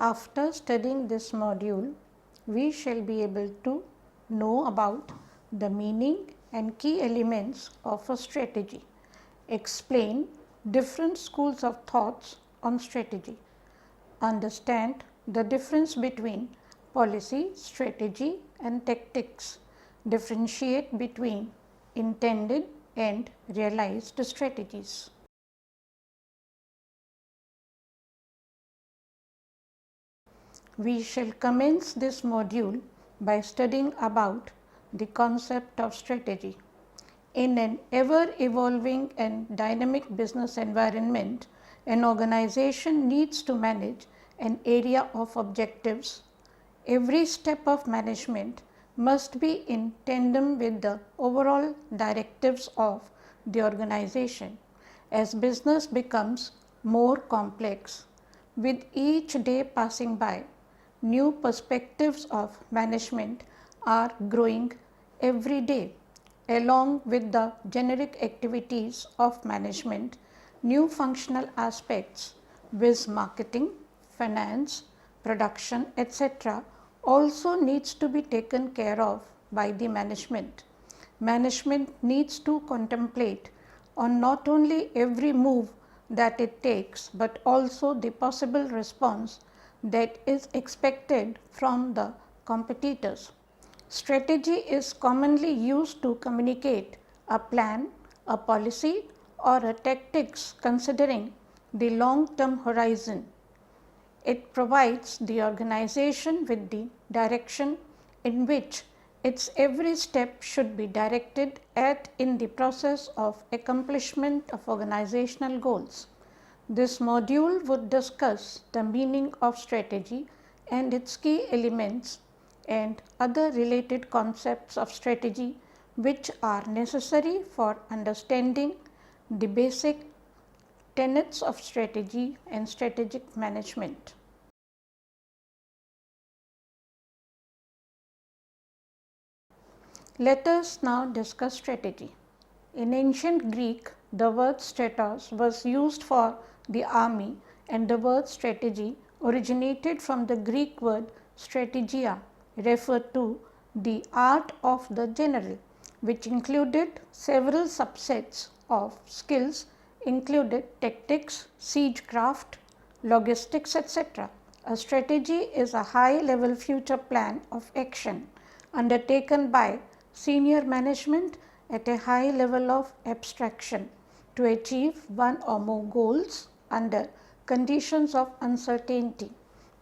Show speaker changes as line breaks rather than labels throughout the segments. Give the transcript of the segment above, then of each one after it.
After studying this module, we shall be able to know about the meaning and key elements of a strategy, explain different schools of thoughts on strategy, understand the difference between policy, strategy and tactics, differentiate between intended and realized strategies. We shall commence this module by studying about the concept of strategy. In an ever evolving and dynamic business environment, an organization needs to manage an area of objectives. Every step of management must be in tandem with the overall directives of the organization. As business becomes more complex, with each day passing by, new perspectives of management are growing every day. Along with the generic activities of management, new functional aspects viz. Marketing, finance, production, etc. also needs to be taken care of by the management. Management needs to contemplate on not only every move that it takes, but also the possible response that is expected from the competitors. Strategy is commonly used to communicate a plan, a policy or a tactics considering the long-term horizon. It provides the organization with the direction in which its every step should be directed at in the process of accomplishment of organizational goals. This module would discuss the meaning of strategy and its key elements and other related concepts of strategy which are necessary for understanding the basic tenets of strategy and strategic management. Let us now discuss strategy. In ancient Greek, the word stratos was used for the army and the word strategy originated from the Greek word strategia, referred to the art of the general, which included several subsets of skills included tactics, siegecraft, logistics, etc. A strategy is a high level future plan of action undertaken by senior management at a high level of abstraction to achieve one or more goals under conditions of uncertainty.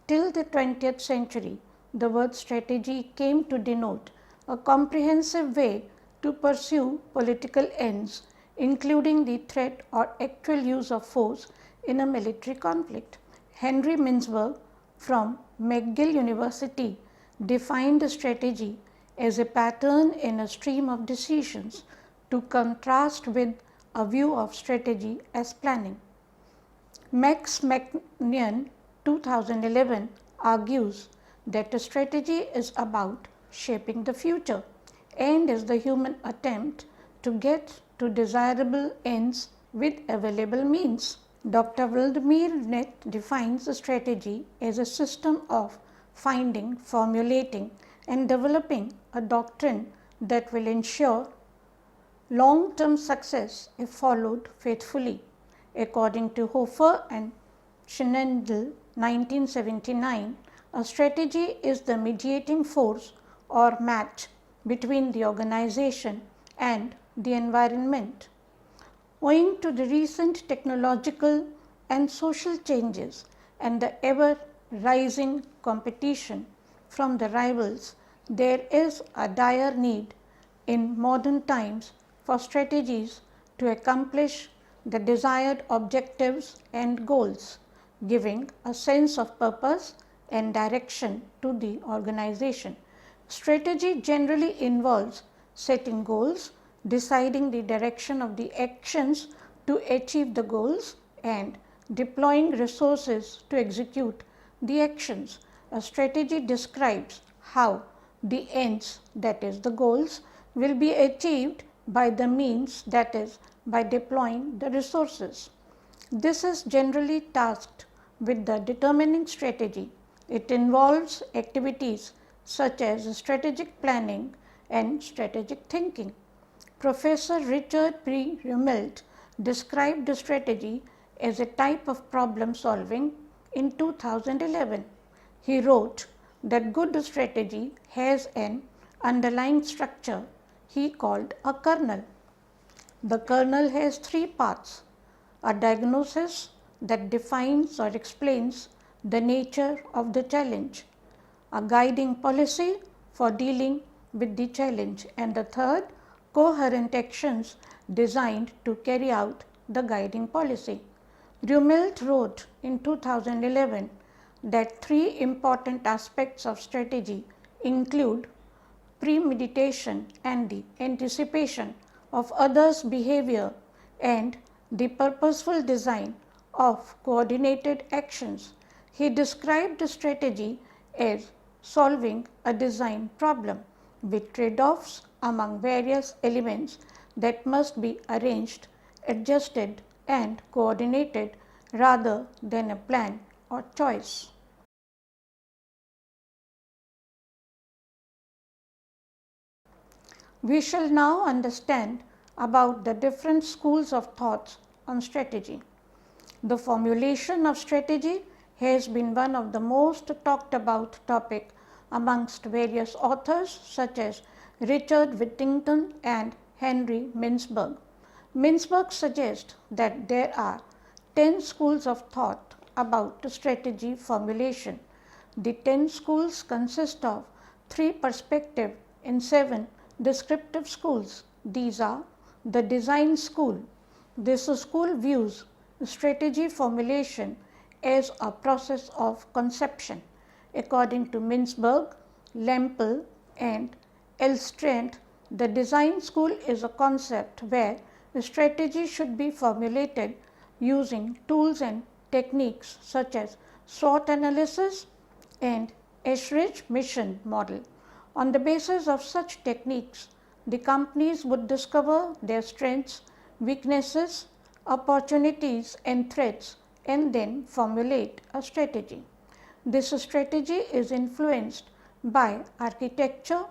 Till the 20th century, the word strategy came to denote a comprehensive way to pursue political ends, including the threat or actual use of force in a military conflict. Henry Mintzberg from McGill University defined strategy as a pattern in a stream of decisions to contrast with a view of strategy as planning. Max McNeon 2011 argues that a strategy is about shaping the future and is the human attempt to get to desirable ends with available means. Dr. Vladimir Net defines a strategy as a system of finding, formulating and developing a doctrine that will ensure long-term success if followed faithfully. According to Hofer and Schnendel 1979, a strategy is the mediating force or match between the organization and the environment. Owing to the recent technological and social changes and the ever rising competition from the rivals, there is a dire need in modern times for strategies to accomplish the desired objectives and goals, giving a sense of purpose and direction to the organization. Strategy generally involves setting goals, deciding the direction of the actions to achieve the goals, and deploying resources to execute the actions. A strategy describes how the ends, that is, the goals, will be achieved by the means, that is, by deploying the resources. This is generally tasked with the determining strategy It involves activities such as strategic planning and strategic thinking. Professor Richard P. Rumelt described strategy as a type of problem solving in 2011. He wrote that good strategy has an underlying structure he called a kernel. The kernel has three parts: a diagnosis that defines or explains the nature of the challenge, a guiding policy for dealing with the challenge, and the third, coherent actions designed to carry out the guiding policy. Rumelt wrote in 2011 that three important aspects of strategy include premeditation and the anticipation of others' behavior and the purposeful design of coordinated actions. He described the strategy as solving a design problem with trade-offs among various elements that must be arranged, adjusted and coordinated rather than a plan or choice. We shall now understand about the different schools of thoughts on strategy. The formulation of strategy has been one of the most talked about topic amongst various authors such as Richard Whittington and Henry Mintzberg. Mintzberg suggests that there are 10 schools of thought about strategy formulation. The 10 schools consist of 3 perspective and 7 descriptive schools. These are the design school. This school views strategy formulation as a process of conception. According to Mintzberg, Lempel and Elstrand, the design school is a concept where strategy should be formulated using tools and techniques such as SWOT analysis and Escherich mission model. On the basis of such techniques, the companies would discover their strengths, weaknesses, opportunities and threats and then formulate a strategy. This strategy is influenced by architecture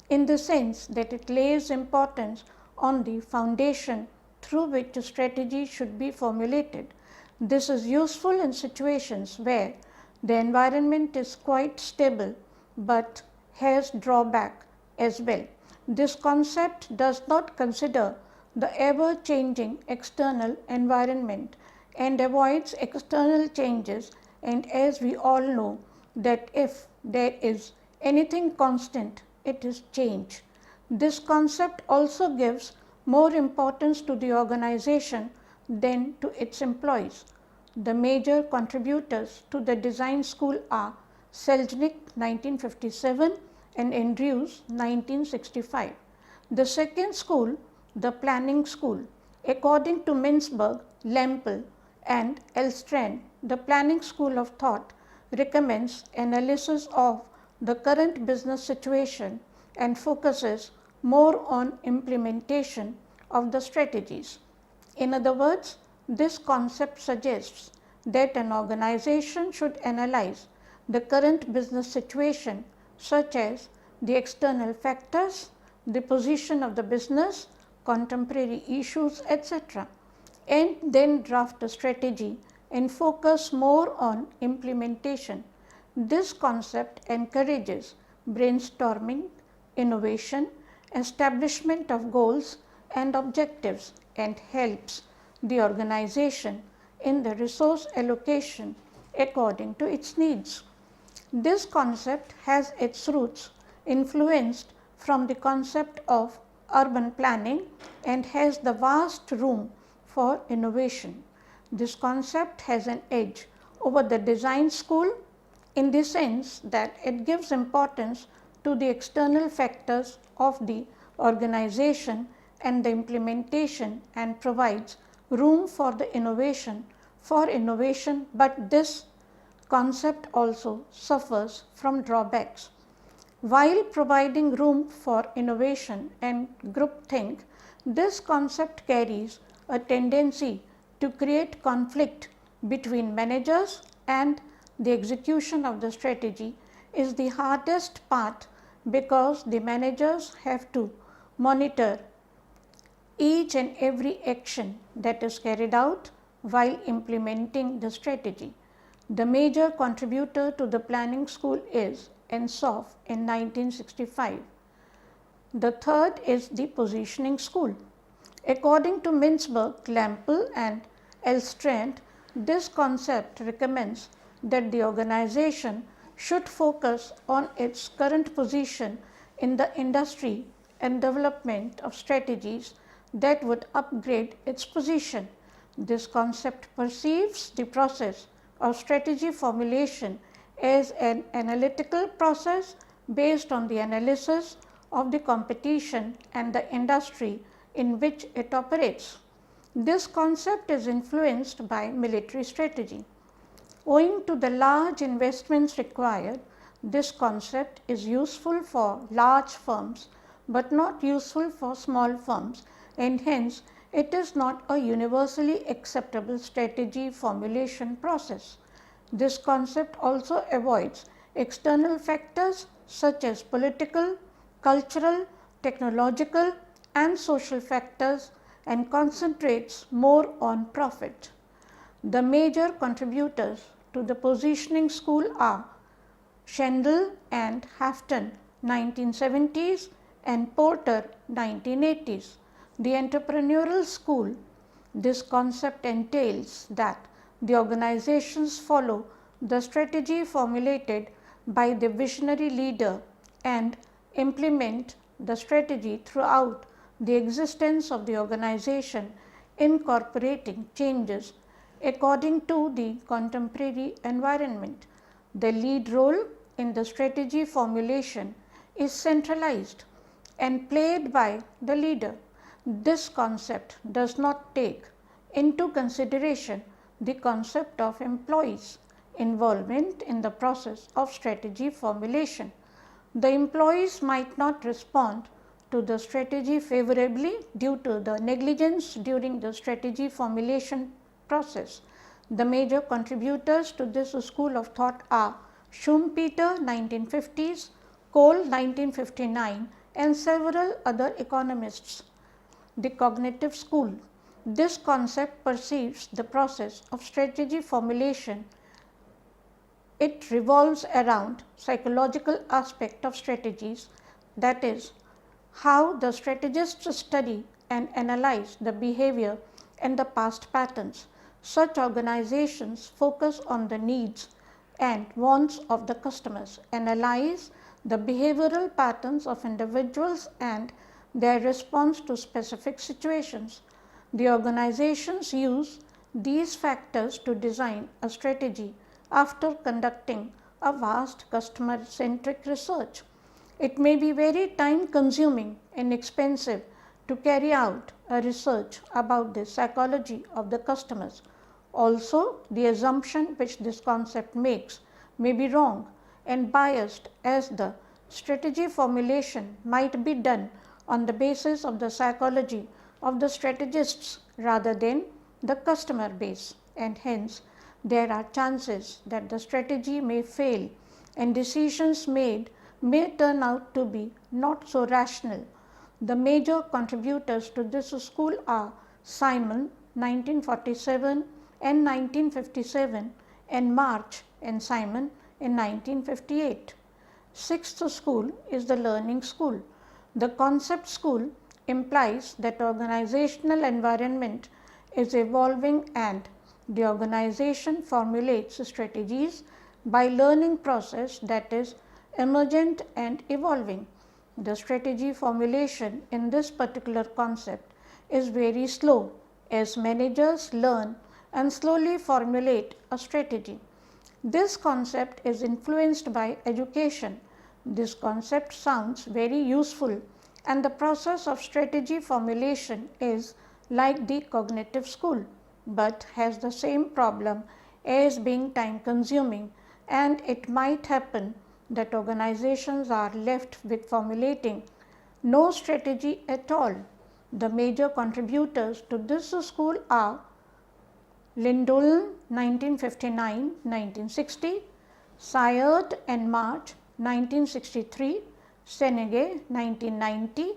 in the sense that it lays importance on the foundation through which a strategy should be formulated. This is useful in situations where the environment is quite stable but has drawback as well. This concept does not consider the ever changing external environment and avoids external changes, and as we all know that if there is anything constant, it is change. This concept also gives more importance to the organization than to its employees. The major contributors to the design school are Selznick 1957 and Andrews 1965. The second school, the planning school. According to Mintzberg, Lempel and Elstrand, the planning school of thought recommends analysis of the current business situation and focuses more on implementation of the strategies. In other words, this concept suggests that an organization should analyze the current business situation such as the external factors, the position of the business, contemporary issues, etc., and then draft a strategy and focus more on implementation. This concept encourages brainstorming, innovation, establishment of goals and objectives, and helps the organization in the resource allocation according to its needs. This concept has its roots influenced from the concept of urban planning and has the vast room for innovation. This concept has an edge over the design school in the sense that it gives importance to the external factors of the organization and the implementation and provides room for the innovation, but this concept also suffers from drawbacks. While providing room for innovation and groupthink, this concept carries a tendency to create conflict between managers and the execution of the strategy is the hardest part because the managers have to monitor each and every action that is carried out while implementing the strategy. The major contributor to the planning school is ENSOF in 1965. The third is the positioning school. According to Mintzberg, Lampel and Elstrand, this concept recommends that the organization should focus on its current position in the industry and development of strategies that would upgrade its position. This concept perceives the process of strategy formulation as an analytical process based on the analysis of the competition and the industry in which it operates. This concept is influenced by military strategy. Owing to the large investments required, this concept is useful for large firms, but not useful for small firms, and hence it is not a universally acceptable strategy formulation process. This concept also avoids external factors such as political, cultural, technological, and social factors and concentrates more on profit. The major contributors to the positioning school are Schendel and Hafton 1970s and Porter 1980s. The entrepreneurial school, this concept entails that the organizations follow the strategy formulated by the visionary leader and implement the strategy throughout the existence of the organization, incorporating changes according to the contemporary environment. The lead role in the strategy formulation is centralized and played by the leader. This concept does not take into consideration the concept of employees' involvement in the process of strategy formulation. The employees might not respond to the strategy favorably due to the negligence during the strategy formulation process. The major contributors to this school of thought are Schumpeter 1950s, Cole 1959 and several other economists. The cognitive school. This concept perceives the process of strategy formulation. It revolves around psychological aspect of strategies, that is, how the strategists study and analyze the behavior and the past patterns. Such organizations focus on the needs and wants of the customers, analyze the behavioral patterns of individuals and their response to specific situations. The organizations use these factors to design a strategy after conducting a vast customer-centric research. It may be very time-consuming and expensive to carry out a research about the psychology of the customers. Also, the assumption which this concept makes may be wrong and biased, as the strategy formulation might be done on the basis of the psychology of the strategists rather than the customer base, and hence there are chances that the strategy may fail and decisions made may turn out to be not so rational. The major contributors to this school are Simon 1947 and 1957 and March and Simon in 1958. Sixth school is the learning school. The concept school implies that organizational environment is evolving and the organization formulates strategies by learning process that is emergent and evolving. The strategy formulation in this particular concept is very slow as managers learn and slowly formulate a strategy. This concept is influenced by education. This concept sounds very useful and the process of strategy formulation is like the cognitive school, but has the same problem as being time consuming, and it might happen that organizations are left with formulating no strategy at all. The major contributors to this school are Lindolen 1959-1960, Sayed and March 1963, Senege 1990,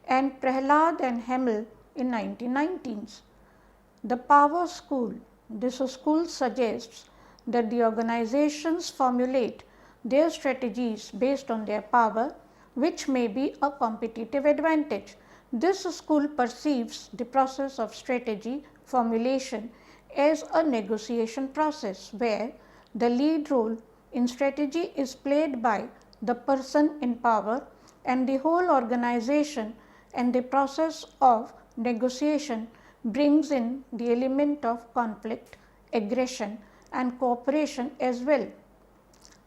and Prahlad and Hemel in 1919. The Power School. This school suggests that the organizations formulate their strategies based on their power, which may be a competitive advantage. This school perceives the process of strategy formulation as a negotiation process where the lead role in strategy is played by the person in power and the whole organization, and the process of negotiation brings in the element of conflict, aggression and cooperation as well.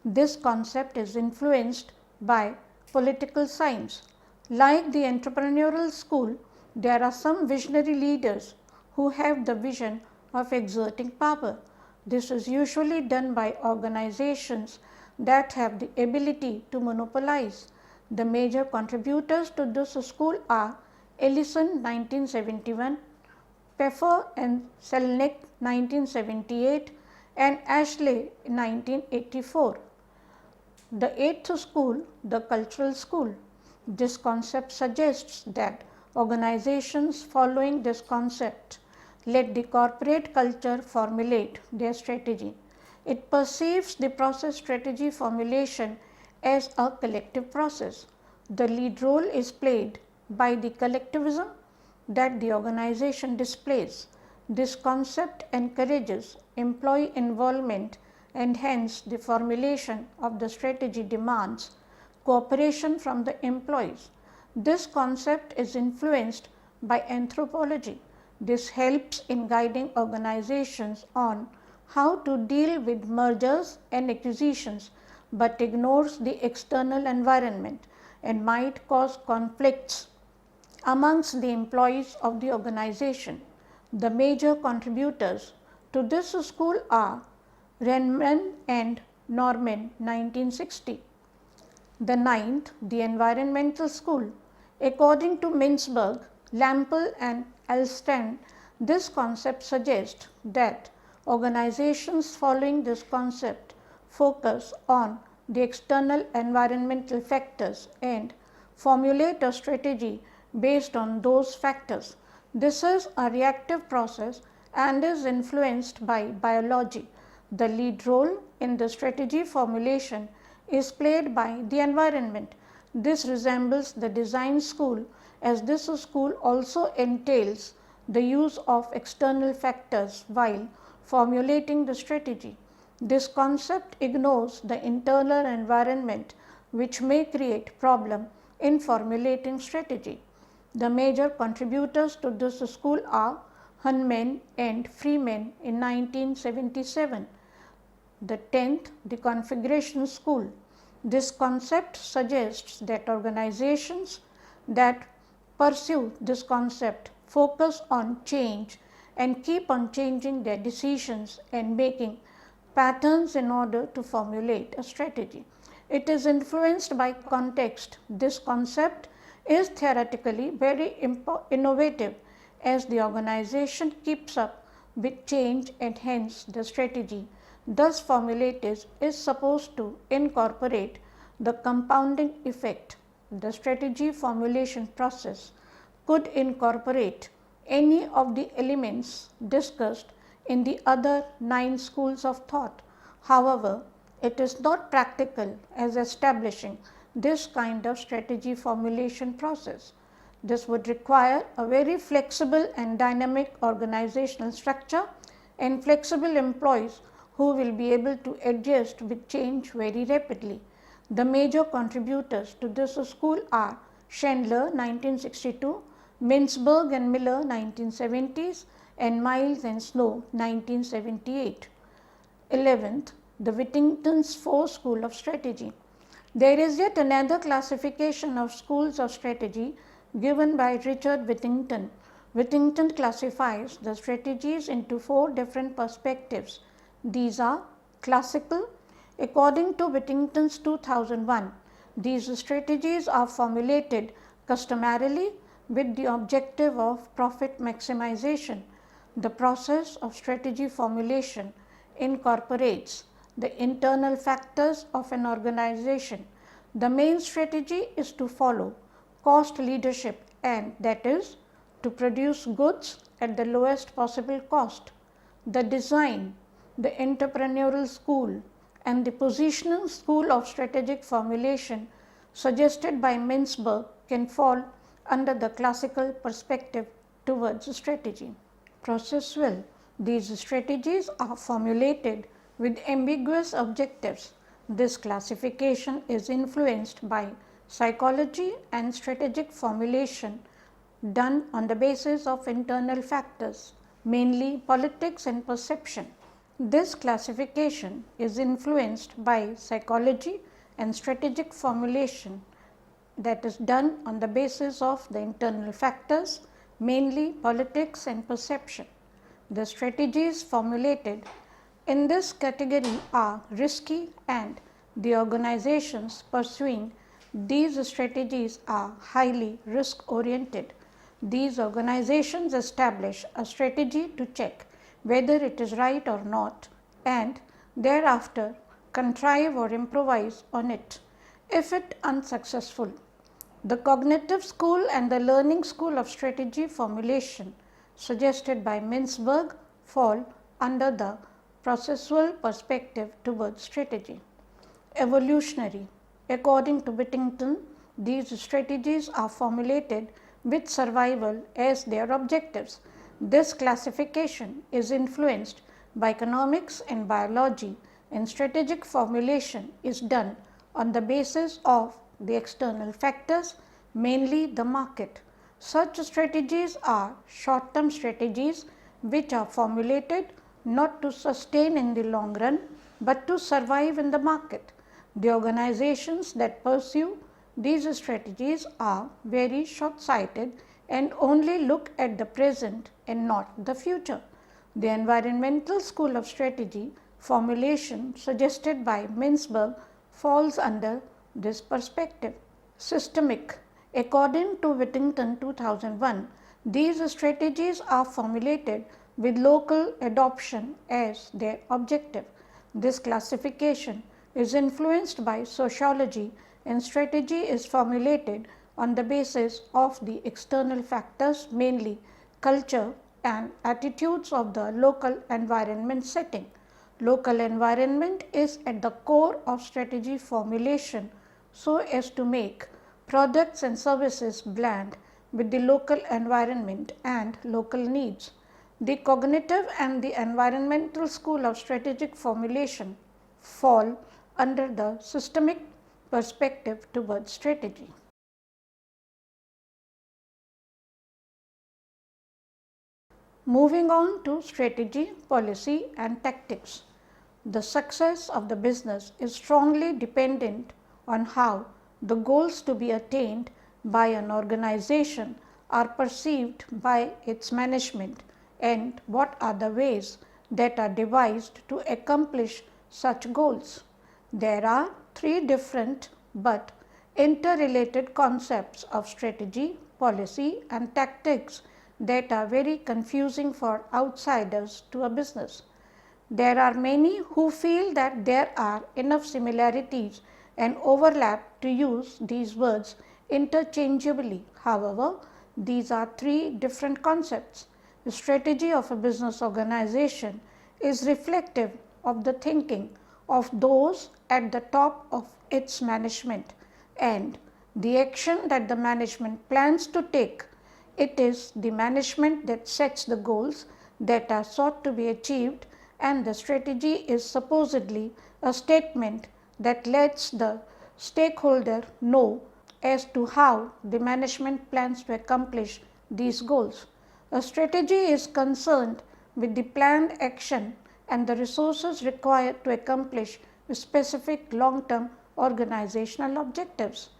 This concept is influenced by political science. Like the entrepreneurial school, there are some visionary leaders who have the vision of exerting power. This is usually done by organizations that have the ability to monopolize. The major contributors to this school are Ellison 1971, Pfeffer and Selnick 1978, and Ashley 1984. The eighth school, the cultural school. This concept suggests that organizations following this concept let the corporate culture formulate their strategy. It perceives the process strategy formulation as a collective process. The lead role is played by the collectivism that the organization displays. This concept encourages employee involvement, and hence the formulation of the strategy demands cooperation from the employees. This concept is influenced by anthropology. This helps in guiding organizations on how to deal with mergers and acquisitions, but ignores the external environment and might cause conflicts amongst the employees of the organization. The major contributors to this school are Renman and Norman 1960. The ninth, the environmental school. According to Mintzberg, Lampel and Alston, this concept suggests that organizations following this concept focus on the external environmental factors and formulate a strategy based on those factors. This is a reactive process and is influenced by biology. The lead role in the strategy formulation is played by the environment. This resembles the design school, as this school also entails the use of external factors while formulating the strategy. This concept ignores the internal environment, which may create problem in formulating strategy. The major contributors to this school are Hunman and Freeman in 1977. The 10th, the configuration school. This concept suggests that organizations that pursue this concept focus on change and keep on changing their decisions and making patterns in order to formulate a strategy. It is influenced by context. This concept is theoretically very innovative, as the organization keeps up with change, and hence the strategy thus formulated is supposed to incorporate the compounding effect. The strategy formulation process could incorporate any of the elements discussed in the other 9 schools of thought. However, it is not practical as establishing this kind of strategy formulation process. This would require a very flexible and dynamic organizational structure and flexible employees who will be able to adjust with change very rapidly. The major contributors to this school are Chandler 1962, Mintzberg and Miller 1970s, and Miles and Snow 1978. 11th, the Whittington's 4 School of Strategy. There is yet another classification of schools of strategy given by Richard Whittington. Whittington classifies the strategies into 4 different perspectives. These are classical. According to Whittington's 2001, these strategies are formulated customarily with the objective of profit maximization. The process of strategy formulation incorporates the internal factors of an organization. The main strategy is to follow cost leadership, and that is to produce goods at the lowest possible cost. The design, the entrepreneurial school, and the positional school of strategic formulation suggested by Mintzberg can fall under the classical perspective towards strategy. Processual. These strategies are formulated with ambiguous objectives. This classification is influenced by psychology and strategic formulation done on the basis of internal factors, mainly politics and perception. This classification is influenced by psychology and strategic formulation that is done on the basis of the internal factors, mainly politics and perception. The strategies formulated in this category are risky, and the organizations pursuing these strategies are highly risk oriented. These organizations establish a strategy to check whether it is right or not, and thereafter contrive or improvise on it. If it unsuccessful, the cognitive school and the learning school of strategy formulation suggested by Mintzberg fall under the processual perspective towards strategy. Evolutionary. According to Whittington, these strategies are formulated with survival as their objectives. This classification is influenced by economics and biology, and strategic formulation is done on the basis of the external factors, mainly the market. Such strategies are short-term strategies which are formulated not to sustain in the long run, but to survive in the market. The organizations that pursue these strategies are very short-sighted and only look at the present and not the future. The environmental school of strategy formulation suggested by Mintzberg falls under this perspective. Systemic. According to Whittington 2001, these strategies are formulated with local adoption as their objective. This classification is influenced by sociology, and strategy is formulated on the basis of the external factors, mainly culture and attitudes of the local environment setting. Local environment is at the core of strategy formulation so as to make products and services blend with the local environment and local needs. The cognitive and the environmental school of strategic formulation fall under the systemic perspective towards strategy. Moving on to strategy, policy and tactics. The success of the business is strongly dependent on how the goals to be attained by an organization are perceived by its management, and what are the ways that are devised to accomplish such goals. There are three different but interrelated concepts of strategy, policy and tactics that are very confusing for outsiders to a business. There are many who feel that there are enough similarities and overlap to use these words interchangeably. However, these are three different concepts. The strategy of a business organization is reflective of the thinking of those at the top of its management and the action that the management plans to take. It is the management that sets the goals that are sought to be achieved, and the strategy is supposedly a statement that lets the stakeholder know as to how the management plans to accomplish these goals. A strategy is concerned with the planned action and the resources required to accomplish specific long-term organizational objectives.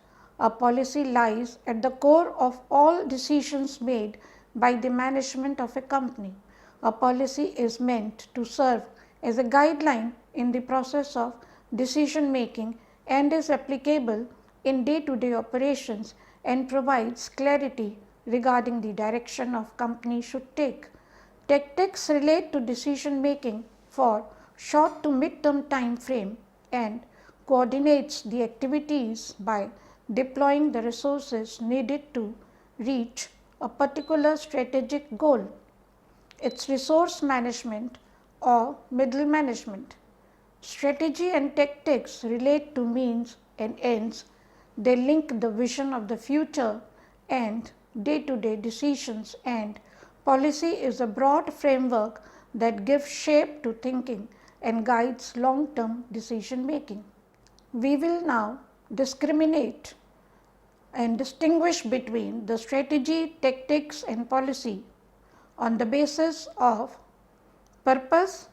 A policy lies at the core of all decisions made by the management of a company. A policy is meant to serve as a guideline in the process of decision making and is applicable in day-to-day operations and provides clarity regarding the direction of company should take. Tactics relate to decision making for short to mid-term time frame and coordinates the activities by deploying the resources needed to reach a particular strategic goal. It's resource management or middle management. Strategy and tactics relate to means and ends. They link the vision of the future and day-to-day decisions, and policy is a broad framework that gives shape to thinking and guides long-term decision making. We will now discriminate and distinguish between the strategy, tactics and policy on the basis of purpose.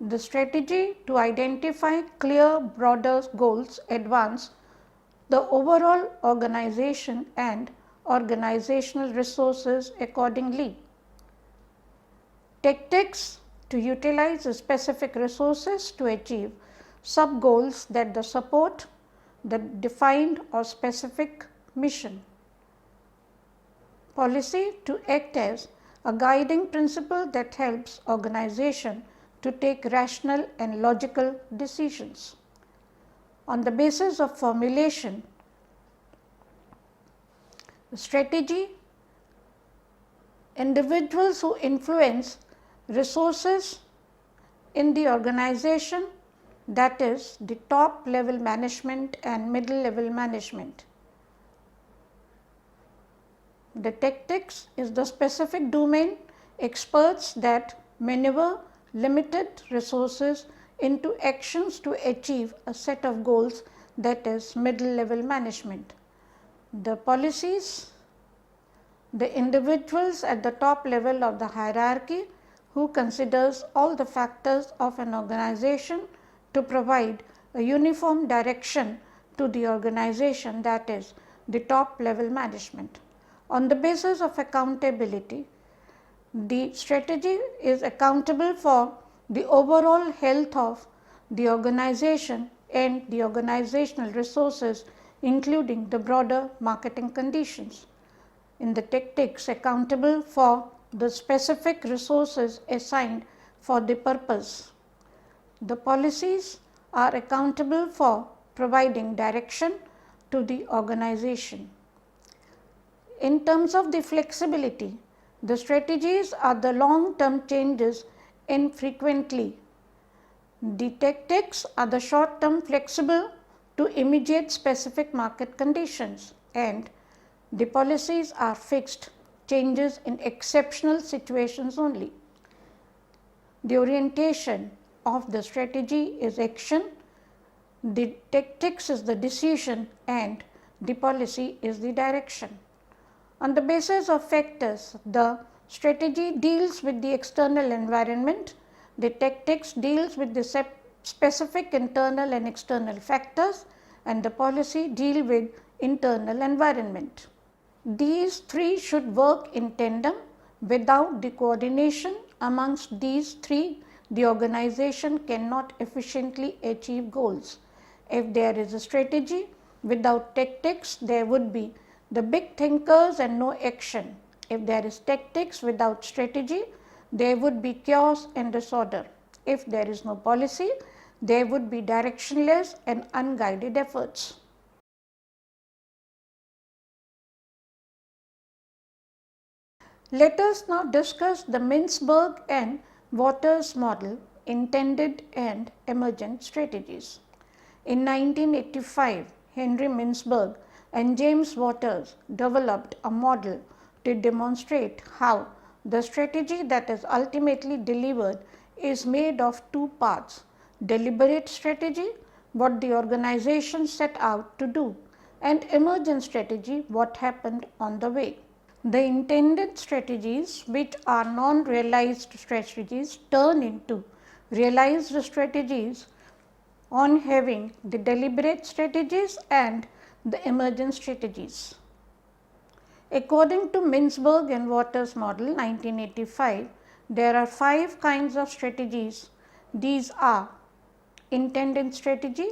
The strategy to identify clear, broader goals, advance the overall organization and organizational resources accordingly. Tactics to utilize specific resources to achieve sub-goals that support the defined or specific mission. Policy to act as a guiding principle that helps organization to take rational and logical decisions. On the basis of formulation, strategy, individuals who influence resources in the organization, that is the top level management and middle level management. The tactics is the specific domain experts that maneuver limited resources into actions to achieve a set of goals, that is middle level management. The policies, the individuals at the top level of the hierarchy who considers all the factors of an organization to provide a uniform direction to the organization, that is the top level management. On the basis of accountability, the strategy is accountable for the overall health of the organization and the organizational resources, including the broader marketing conditions. In the tactics, accountable for the specific resources assigned for the purpose. The policies are accountable for providing direction to the organization. In terms of the flexibility, the strategies are the long-term changes infrequently. The tactics are the short-term flexible to immediate specific market conditions, and the policies are fixed changes in exceptional situations only. The orientation of the strategy is action, the tactics is the decision, and the policy is the direction. On the basis of factors, the strategy deals with the external environment, the tactics deals with the specific internal and external factors, and the policy deal with internal environment. These three should work in tandem. Without the coordination amongst these three, the organization cannot efficiently achieve goals. If there is a strategy without tactics, there would be the big thinkers and no action. If there is tactics without strategy, there would be chaos and disorder. If there is no policy, there would be directionless and unguided efforts. Let us now discuss the Mintzberg and Waters model, intended and emergent strategies. In 1985, Henry Mintzberg and James Waters developed a model to demonstrate how the strategy that is ultimately delivered is made of two parts: deliberate strategy, what the organization set out to do, and emergent strategy, what happened on the way. The intended strategies, which are non-realized strategies, turn into realized strategies on having the deliberate strategies and the emergent strategies. According to Mintzberg and Waters model 1985, there are 5 kinds of strategies. These are intended strategy,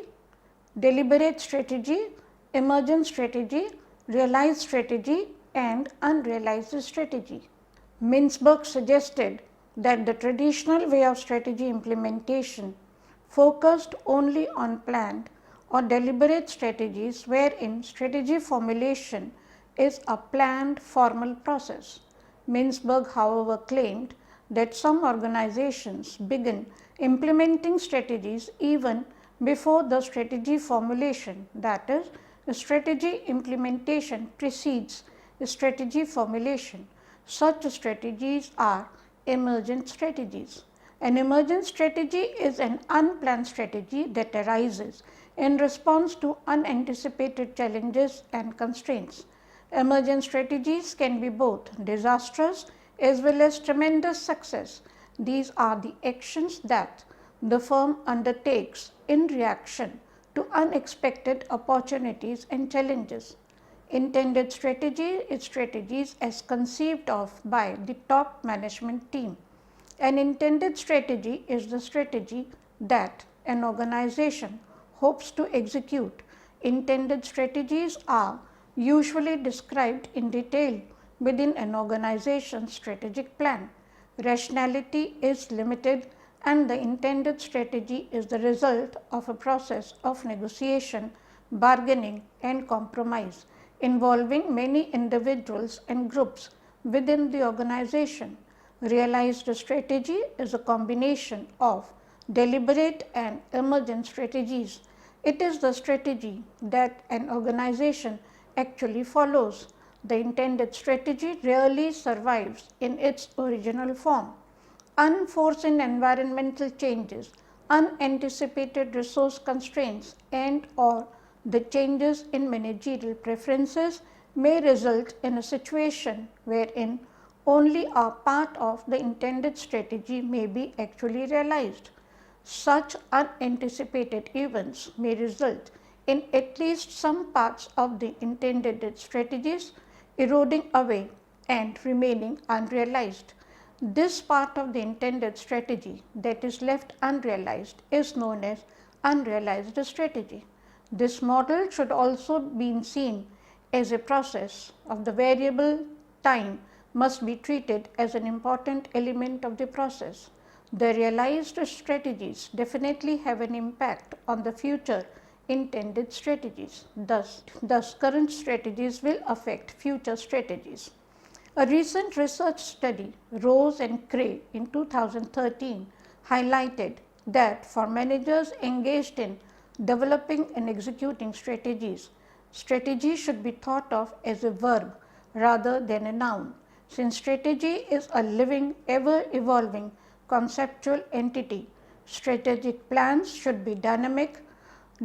deliberate strategy, emergent strategy, realized strategy, and unrealized strategy. Mintzberg suggested that the traditional way of strategy implementation focused only on planned or deliberate strategies wherein strategy formulation is a planned formal process. Mintzberg, however, claimed that some organizations begin implementing strategies even before the strategy formulation, that is, strategy implementation precedes strategy formulation. Such strategies are emergent strategies. An emergent strategy is an unplanned strategy that arises in response to unanticipated challenges and constraints. Emergent strategies can be both disastrous as well as tremendous success. These are the actions that the firm undertakes in reaction to unexpected opportunities and challenges. Intended strategy is strategies as conceived of by the top management team. An intended strategy is the strategy that an organization hopes to execute. Intended strategies are usually described in detail within an organization's strategic plan. Rationality is limited, and the intended strategy is the result of a process of negotiation, bargaining, and compromise involving many individuals and groups within the organization. Realized strategy is a combination of deliberate and emergent strategies. It is the strategy that an organization actually follows. The intended strategy rarely survives in its original form. Unforeseen environmental changes, unanticipated resource constraints, and or the changes in managerial preferences may result in a situation wherein only a part of the intended strategy may be actually realized. Such unanticipated events may result in at least some parts of the intended strategies eroding away and remaining unrealized. This part of the intended strategy that is left unrealized is known as unrealized strategy. This model should also be seen as a process of the variable time must be treated as an important element of the process. The realized strategies definitely have an impact on the future intended strategies. Thus current strategies will affect future strategies. A recent research study, Rose and Cray in 2013, highlighted that for managers engaged in developing and executing strategies, strategy should be thought of as a verb rather than a noun. Since strategy is a living, ever evolving conceptual entity, strategic plans should be dynamic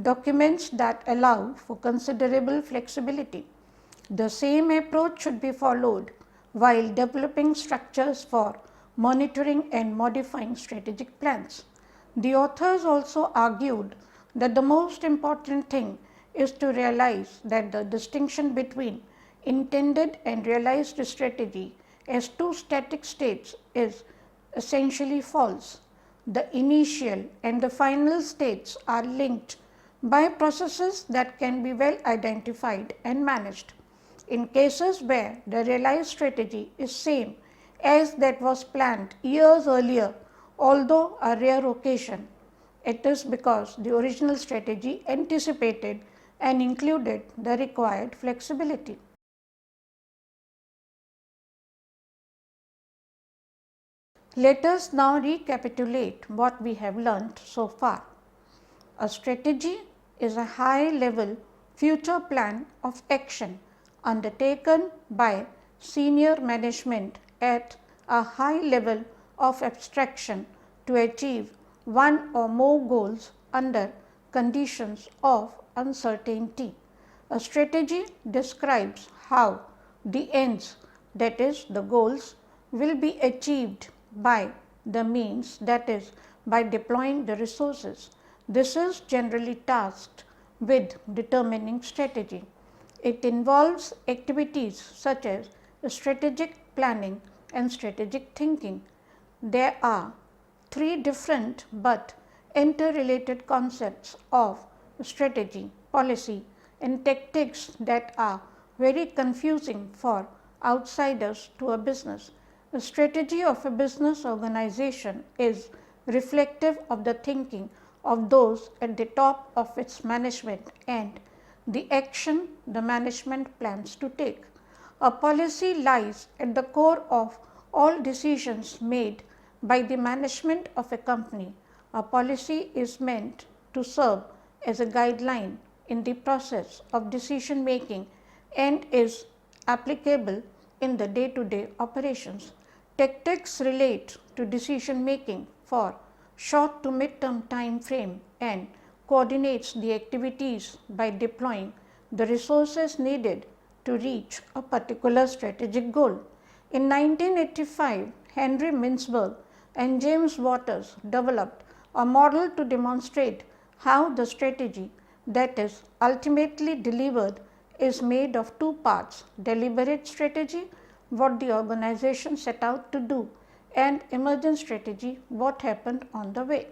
documents that allow for considerable flexibility. The same approach should be followed while developing structures for monitoring and modifying strategic plans. The authors also argued that the most important thing is to realize that the distinction between intended and realized strategy as two static states is essentially false. The initial and the final states are linked by processes that can be well identified and managed. In cases where the realized strategy is same as that was planned years earlier, although a rare occasion, it is because the original strategy anticipated and included the required flexibility. Let us now recapitulate what we have learnt so far. A strategy is a high-level future plan of action undertaken by senior management at a high level of abstraction to achieve one or more goals under conditions of uncertainty. A strategy describes how the ends, that is, the goals, will be achieved by the means, that is, by deploying the resources. This is generally tasked with determining strategy. It involves activities such as strategic planning and strategic thinking. There are three different but interrelated concepts of strategy, policy, and tactics that are very confusing for outsiders to a business. The strategy of a business organization is reflective of the thinking of those at the top of its management and the action the management plans to take. A policy lies at the core of all decisions made by the management of a company. A policy is meant to serve as a guideline in the process of decision making and is applicable in the day-to-day operations. Tactics relate to decision making for short to mid-term time frame and coordinates the activities by deploying the resources needed to reach a particular strategic goal. In 1985, Henry Mintzberg and James Waters developed a model to demonstrate how the strategy that is ultimately delivered is made of two parts: deliberate strategy, what the organization set out to do, and emergent strategy, what happened on the way.